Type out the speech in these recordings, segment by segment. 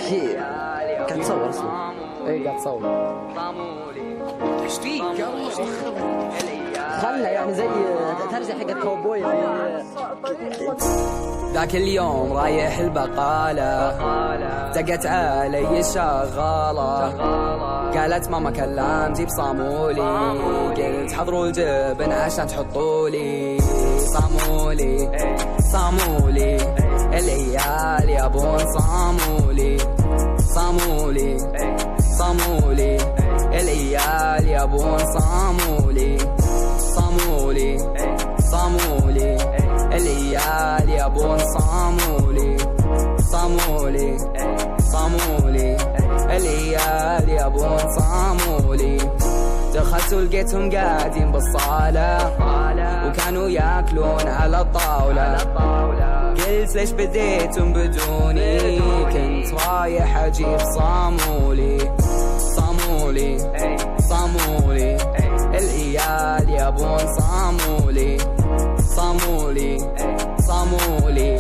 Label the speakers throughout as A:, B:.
A: كي قاعد تصور اصلا؟
B: ايه قاعد تصور.
A: ايش فيك يا خلنا يعني زي ترجع حق الكاوبوي
C: ذاك اليوم رايح البقالة دقت علي الشغالة قالت ماما كلمتي بصامولي قلت حضروا الجبن عشان تحطولي صامولي صامولي العيال يبون صامولي صامولي صامولي العيال يبون صامولي صامولي صامولي العيال يبون صامولي صامولي صامولي العيال يبون صامولي دخلت ولقيتهم قاعدين بالصالة وكانوا ياكلون على الطاولة قلت ليش بديتم بدوني كنت رايح اجيب صامولي صامولي صامولي العيال يبون صامولي صامولي صامولي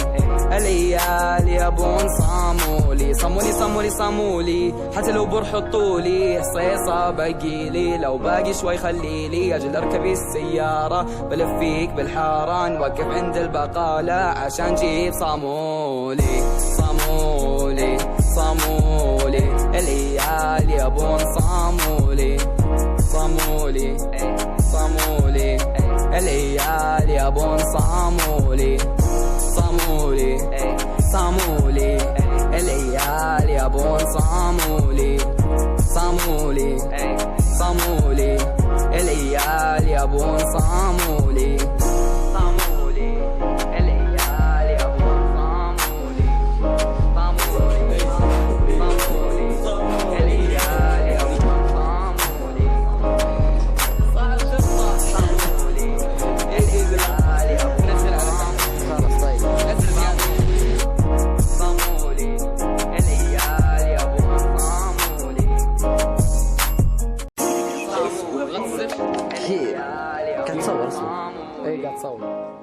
C: العيال يبون صامولي صامولي صامولي صامولي حتى لو برحطولي حصيصة بقيلي لو باقي شوي خليلي اجل اركبي السيارة بلفيك بالحارة نوقف عند البقالة عشان جيب صامولي صامولي صامولي العيال يبون صامولي صامولي صامولي العيال يبون صامولي صامولي صامولي العيال يبون صامولي صامولي صامولي العيال يبون صامولي صامولي العيال يبون صامولي صامولي صامولي العيال يبون صامولي صامولي العيال يبون
B: خلاص طيب.
C: صامولي العيال يبون صامولي
A: كي قاعد تصور اصلا؟
B: ايه قاعد تصور.